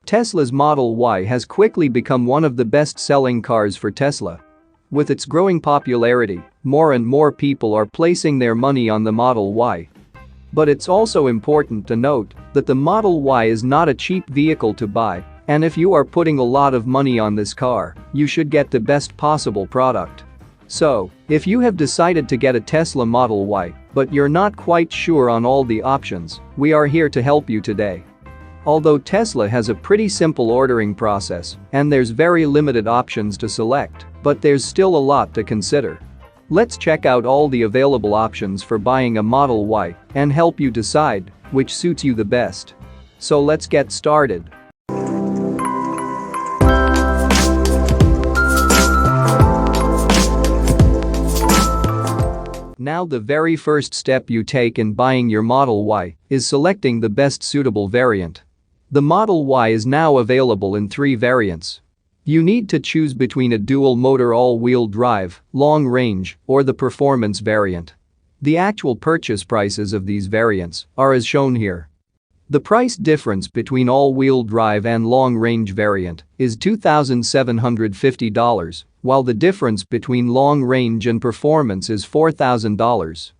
Tesla's Model Y has quickly become one of the best-selling cars for Tesla. With its growing popularity, more and more people are placing their money on the Model Y. But it's also important to note that the Model Y is not a cheap vehicle to buy, and if you are putting a lot of money on this car, you should get the best possible product. So, if you have decided to get a Tesla Model Y, but you're not quite sure on all the options, we are here to help you today. Although Tesla has a pretty simple ordering process, and there's very limited options to select, but there's still a lot to consider. Let's check out all the available options for buying a Model Y and help you decide which suits you the best. So let's get started. Now the very first step you take in buying your Model Y is selecting the best suitable variant. The Model Y is now available in 3 variants. You need to choose between a dual-motor all-wheel drive, long-range, or the performance variant. The actual purchase prices of these variants are as shown here. The price difference between all-wheel drive and long-range variant is $2,750, while the difference between long-range and performance is $4,000.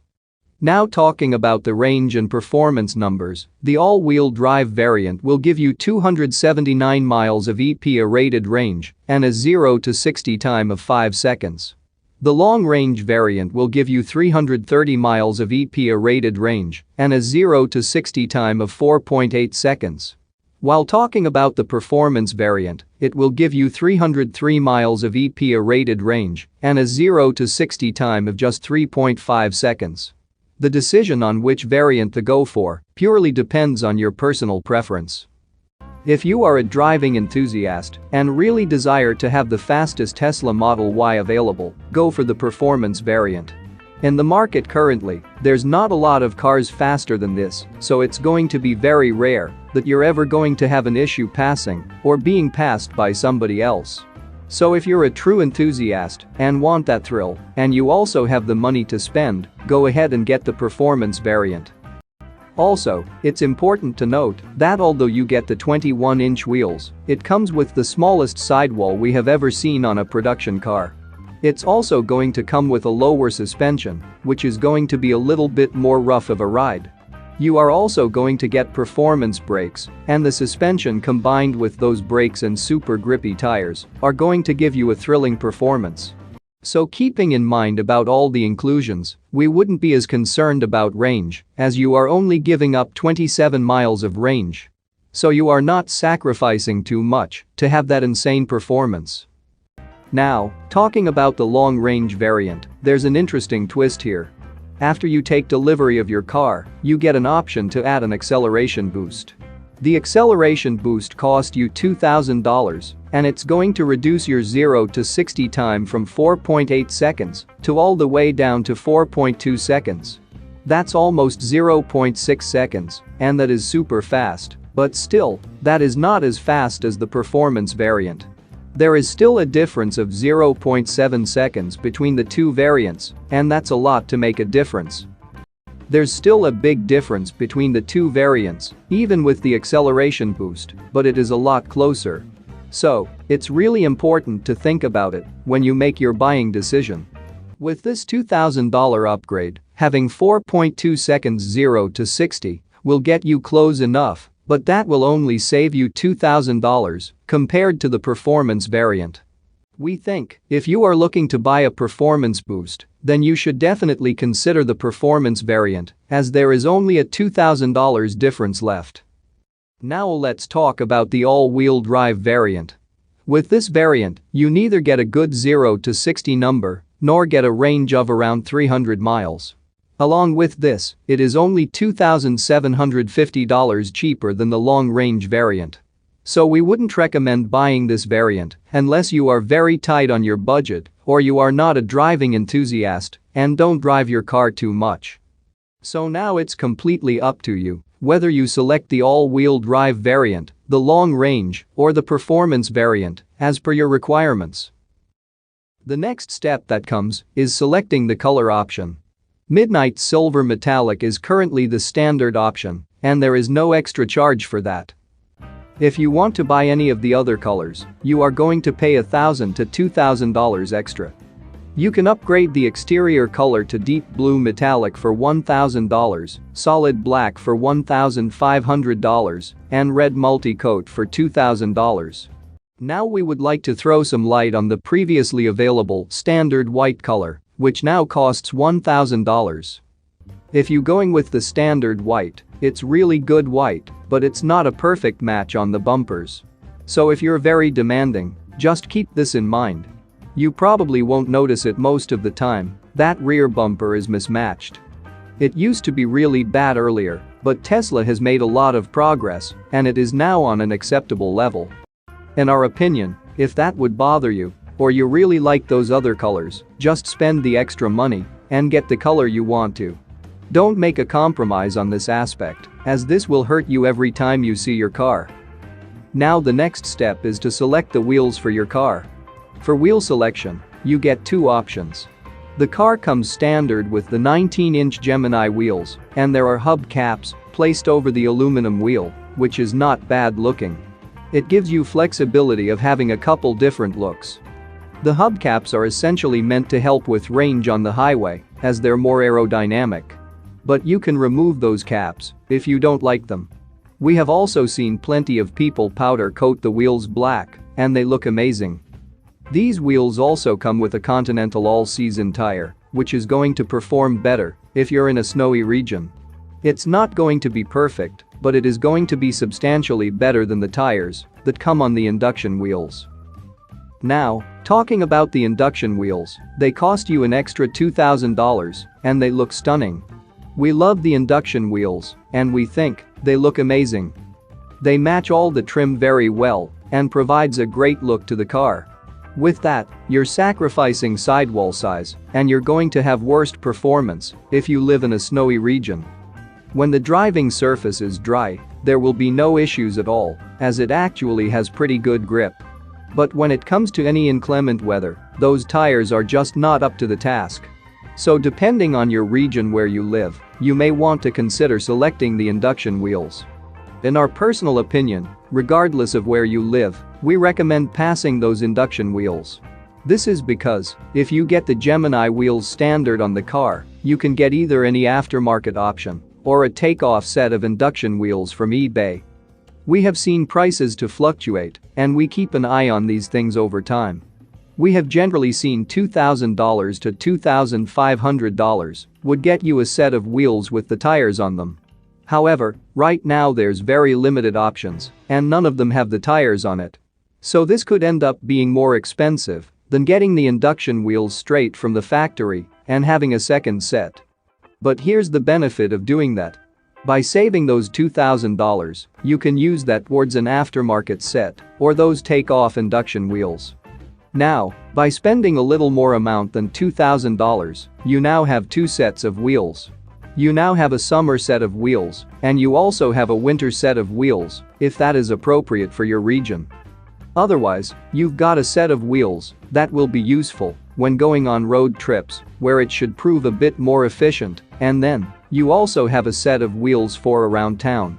Now talking about the range and performance numbers, the all-wheel drive variant will give you 279 miles of EPA rated range and a 0 to 60 time of 5 seconds. The long-range variant will give you 330 miles of EPA rated range and a 0 to 60 time of 4.8 seconds. While talking about the performance variant, it will give you 303 miles of EPA rated range and a 0 to 60 time of just 3.5 seconds. The decision on which variant to go for purely depends on your personal preference. If you are a driving enthusiast and really desire to have the fastest Tesla Model Y available, go for the performance variant. In the market currently, there's not a lot of cars faster than this, so it's going to be very rare that you're ever going to have an issue passing or being passed by somebody else. So if you're a true enthusiast and want that thrill, and you also have the money to spend, go ahead and get the performance variant. Also, it's important to note that although you get the 21-inch wheels, it comes with the smallest sidewall we have ever seen on a production car. It's also going to come with a lower suspension, which is going to be a little bit more rough of a ride. You are also going to get performance brakes, and the suspension combined with those brakes and super grippy tires are going to give you a thrilling performance. So keeping in mind about all the inclusions, we wouldn't be as concerned about range, as you are only giving up 27 miles of range. So you are not sacrificing too much to have that insane performance. Now, talking about the long-range variant, there's an interesting twist here. After you take delivery of your car, you get an option to add an acceleration boost. The acceleration boost costs you $2,000, and it's going to reduce your 0 to 60 time from 4.8 seconds to all the way down to 4.2 seconds. That's almost 0.6 seconds, and that is super fast, but still, that is not as fast as the performance variant. There is still a difference of 0.7 seconds between the 2 variants, and that's a lot to make a difference. There's still a big difference between the 2 variants, even with the acceleration boost, but it is a lot closer. So, it's really important to think about it when you make your buying decision. With this $2,000 upgrade, having 4.2 seconds 0 to 60 will get you close enough, but that will only save you $2,000 compared to the performance variant. We think if you are looking to buy a performance boost, then you should definitely consider the performance variant, as there is only a $2,000 difference left. Now let's talk about the all-wheel drive variant. With this variant, you neither get a good 0 to 60 number, nor get a range of around 300 miles. Along with this, it is only $2,750 cheaper than the long-range variant. So we wouldn't recommend buying this variant unless you are very tight on your budget or you are not a driving enthusiast and don't drive your car too much. So now it's completely up to you whether you select the all-wheel drive variant, the long-range, or the performance variant, as per your requirements. The next step that comes is selecting the color option. Midnight Silver Metallic is currently the standard option, and there is no extra charge for that. If you want to buy any of the other colors, you are going to pay $1,000 to $2,000 extra. You can upgrade the exterior color to deep blue metallic for $1,000, solid black for $1,500, and red multi-coat for $2,000. Now we would like to throw some light on the previously available standard white color, which now costs $1,000. If you going with the standard white, it's really good white, but it's not a perfect match on the bumpers. So if you're very demanding, just keep this in mind. You probably won't notice it most of the time, that rear bumper is mismatched. It used to be really bad earlier, but Tesla has made a lot of progress, and it is now on an acceptable level. In our opinion, if that would bother you, or you really like those other colors, just spend the extra money and get the color you want to. Don't make a compromise on this aspect, as this will hurt you every time you see your car. Now the next step is to select the wheels for your car. For wheel selection, you get two options. The car comes standard with the 19-inch Gemini wheels, and there are hub caps placed over the aluminum wheel, which is not bad looking. It gives you flexibility of having a couple different looks. The hubcaps are essentially meant to help with range on the highway, as they're more aerodynamic. But you can remove those caps if you don't like them. We have also seen plenty of people powder coat the wheels black, and they look amazing. These wheels also come with a Continental all-season tire, which is going to perform better if you're in a snowy region. It's not going to be perfect, but it is going to be substantially better than the tires that come on the induction wheels. Now, talking about the induction wheels, they cost you an extra $2,000, and they look stunning. We love the induction wheels, and we think they look amazing. They match all the trim very well and provides a great look to the car. With that, you're sacrificing sidewall size, and you're going to have worst performance if you live in a snowy region. When the driving surface is dry, there will be no issues at all, as it actually has pretty good grip. But when it comes to any inclement weather, those tires are just not up to the task. So depending on your region where you live, you may want to consider selecting the induction wheels. In our personal opinion, regardless of where you live, we recommend passing those induction wheels. This is because, if you get the Gemini wheels standard on the car, you can get either any aftermarket option or a takeoff set of induction wheels from eBay. We have seen prices to fluctuate, and we keep an eye on these things over time. We have generally seen $2,000 to $2,500 would get you a set of wheels with the tires on them. However, right now there's very limited options, and none of them have the tires on it. So this could end up being more expensive than getting the induction wheels straight from the factory and having a second set. But here's the benefit of doing that. By saving those $2,000, you can use that towards an aftermarket set or those take-off induction wheels. Now, by spending a little more amount than $2,000, you now have two sets of wheels. You now have a summer set of wheels, and you also have a winter set of wheels, if that is appropriate for your region. Otherwise, you've got a set of wheels that will be useful when going on road trips, where it should prove a bit more efficient, and then you also have a set of wheels for around town.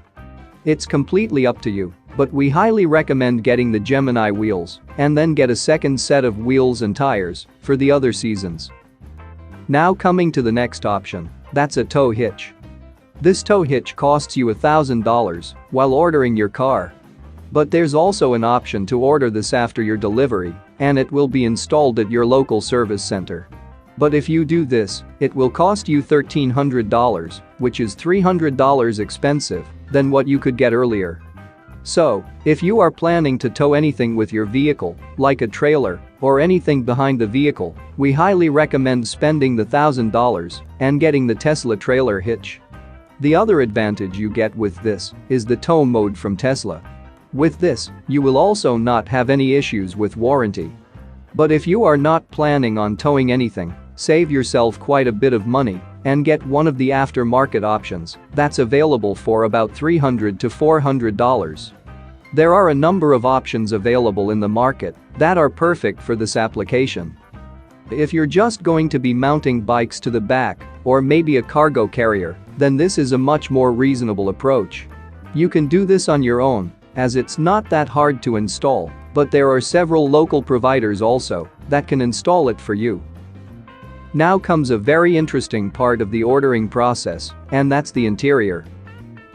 It's completely up to you, but we highly recommend getting the Gemini wheels and then get a second set of wheels and tires for the other seasons. Now coming to the next option, that's a tow hitch. This tow hitch costs you $1,000 while ordering your car. But there's also an option to order this after your delivery, and it will be installed at your local service center. But if you do this, it will cost you $1,300, which is $300 expensive than what you could get earlier. So, if you are planning to tow anything with your vehicle, like a trailer or anything behind the vehicle, we highly recommend spending the $1,000 and getting the Tesla trailer hitch. The other advantage you get with this is the tow mode from Tesla. With this, you will also not have any issues with warranty. But if you are not planning on towing anything, save yourself quite a bit of money and get one of the aftermarket options that's available for about $300 to $400. There are a number of options available in the market that are perfect for this application. If you're just going to be mounting bikes to the back or maybe a cargo carrier, then this is a much more reasonable approach. You can do this on your own, as it's not that hard to install, but there are several local providers also that can install it for you. Now comes a very interesting part of the ordering process, and that's the interior.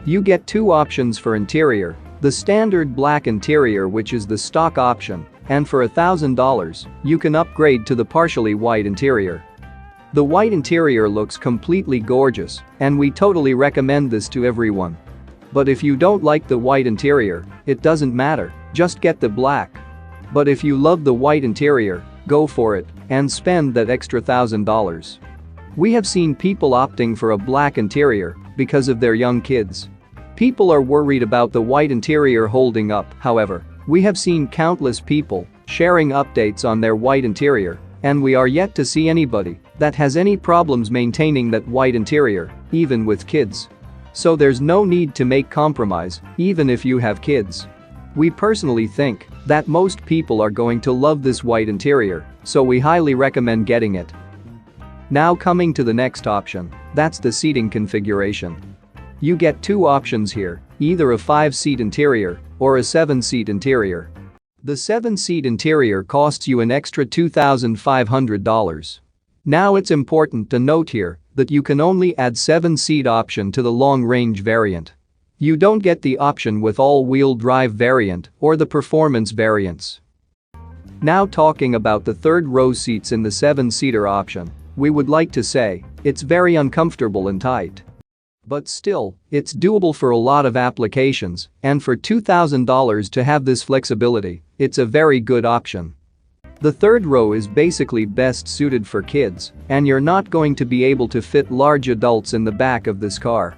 You get two options for interior: the standard black interior, which is the stock option, and for $1,000, you can upgrade to the partially white interior. The white interior looks completely gorgeous, and we totally recommend this to everyone. But if you don't like the white interior, it doesn't matter, just get the black. But if you love the white interior, go for it and spend that extra $1,000. We have seen people opting for a black interior because of their young kids. People are worried about the white interior holding up. However, we have seen countless people sharing updates on their white interior, and we are yet to see anybody that has any problems maintaining that white interior, even with kids. So there's no need to make compromise, even if you have kids. We personally think that most people are going to love this white interior, so we highly recommend getting it. Now coming to the next option, that's the seating configuration. You get two options here, either a 5-seat interior or a 7-seat interior. The 7-seat interior costs you an extra $2,500. Now it's important to note here that you can only add 7-seat option to the long-range variant. You don't get the option with all-wheel drive variant or the performance variants. Now talking about the third row seats in the 7-seater option, we would like to say it's very uncomfortable and tight. But still, it's doable for a lot of applications, and for $2,000 to have this flexibility, it's a very good option. The third row is basically best suited for kids, and you're not going to be able to fit large adults in the back of this car.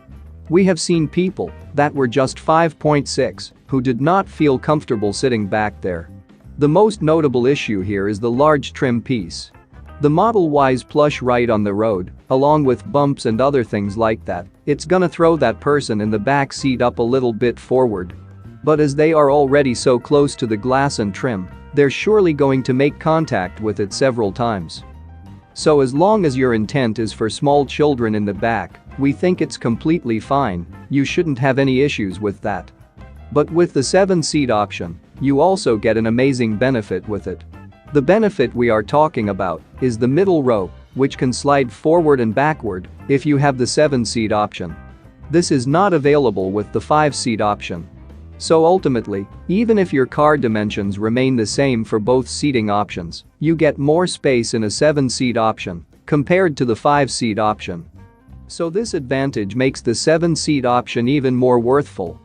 We have seen people that were just 5.6 who did not feel comfortable sitting back there. The most notable issue here is the large trim piece. The Model Y's plush right on the road, along with bumps and other things like that, it's gonna throw that person in the back seat up a little bit forward. But as they are already so close to the glass and trim, they're surely going to make contact with it several times. So as long as your intent is for small children in the back, we think it's completely fine, you shouldn't have any issues with that. But with the 7-seat option, you also get an amazing benefit with it. The benefit we are talking about is the middle row, which can slide forward and backward if you have the 7-seat option. This is not available with the 5-seat option. So ultimately, even if your car dimensions remain the same for both seating options, you get more space in a 7-seat option compared to the 5-seat option. So this advantage makes the 7-seat option even more worthwhile.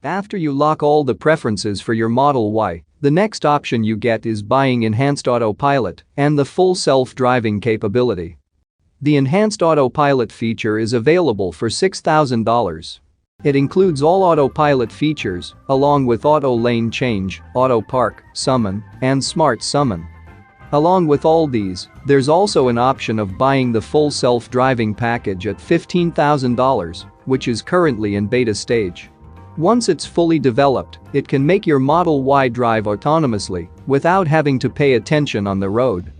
After you lock all the preferences for your Model Y, the next option you get is buying Enhanced Autopilot and the full self-driving capability. The Enhanced Autopilot feature is available for $6,000. It includes all autopilot features, along with auto lane change, auto park, summon, and smart summon. Along with all these, there's also an option of buying the full self-driving package at $15,000, which is currently in beta stage. Once it's fully developed, it can make your Model Y drive autonomously without having to pay attention on the road.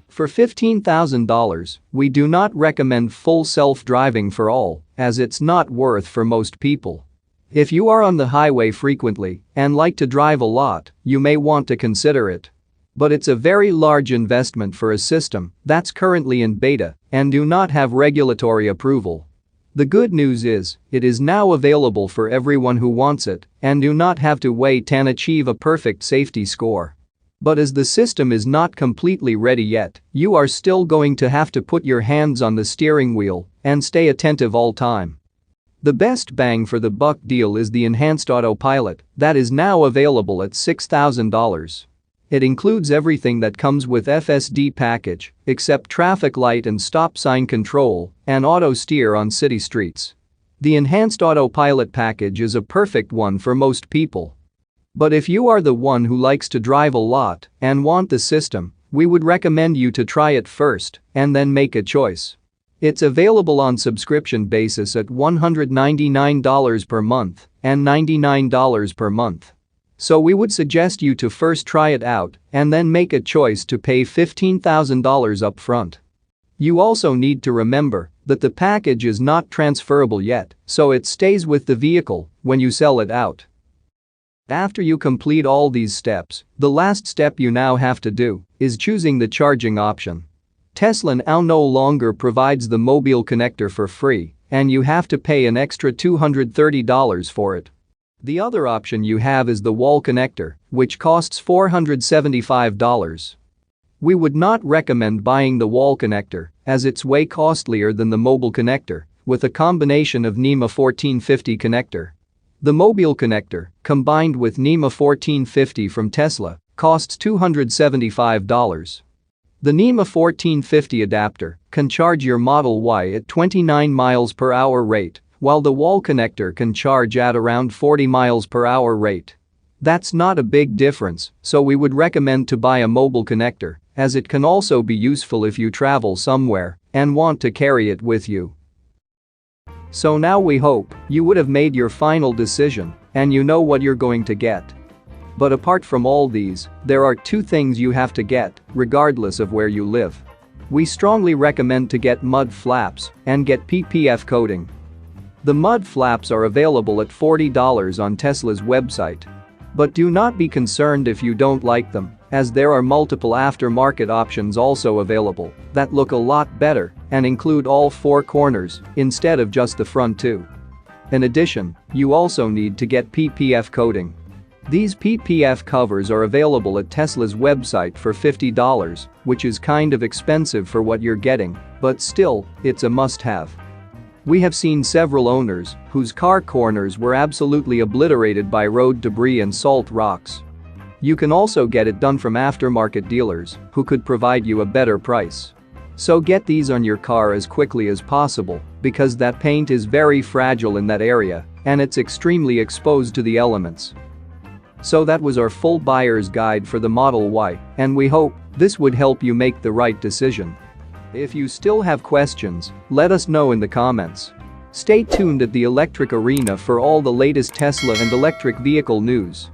For $15,000, we do not recommend full self-driving for all, as it's not worth for most people. If you are on the highway frequently and like to drive a lot, you may want to consider it. But it's a very large investment for a system that's currently in beta and do not have regulatory approval. The good news is, it is now available for everyone who wants it and do not have to wait and achieve a perfect safety score. But as the system is not completely ready yet, you are still going to have to put your hands on the steering wheel and stay attentive all time. The best bang for the buck deal is the Enhanced Autopilot that is now available at $6,000. It includes everything that comes with FSD package, except traffic light and stop sign control and auto steer on city streets. The Enhanced Autopilot package is a perfect one for most people. But if you are the one who likes to drive a lot and want the system, we would recommend you to try it first and then make a choice. It's available on subscription basis at $199 per month and $99 per month. So we would suggest you to first try it out and then make a choice to pay $15,000 upfront. You also need to remember that the package is not transferable yet, so it stays with the vehicle when you sell it out. After you complete all these steps, the last step you now have to do is choosing the charging option. Tesla now no longer provides the mobile connector for free, and you have to pay an extra $230 for it. The other option you have is the wall connector, which costs $475. We would not recommend buying the wall connector, as it's way costlier than the mobile connector, with a combination of NEMA 1450 connector. The mobile connector, combined with NEMA 1450 from Tesla, costs $275. The NEMA 1450 adapter can charge your Model Y at 29 miles per hour rate, while the wall connector can charge at around 40 miles per hour rate. That's not a big difference, so we would recommend to buy a mobile connector, as it can also be useful if you travel somewhere and want to carry it with you. So now we hope you would have made your final decision and you know what you're going to get. But apart from all these, there are two things you have to get, regardless of where you live. We strongly recommend to get mud flaps and get PPF coating. The mud flaps are available at $40 on Tesla's website. But do not be concerned if you don't like them, as there are multiple aftermarket options also available that look a lot better and include all four corners instead of just the front two. In addition, you also need to get PPF coating. These PPF covers are available at Tesla's website for $50, which is kind of expensive for what you're getting, but still, it's a must-have. We have seen several owners whose car corners were absolutely obliterated by road debris and salt rocks. You can also get it done from aftermarket dealers who could provide you a better price. So get these on your car as quickly as possible because that paint is very fragile in that area and it's extremely exposed to the elements. So that was our full buyer's guide for the Model Y, and we hope this would help you make the right decision. If you still have questions, let us know in the comments. Stay tuned at the Electric Arena for all the latest Tesla and electric vehicle news.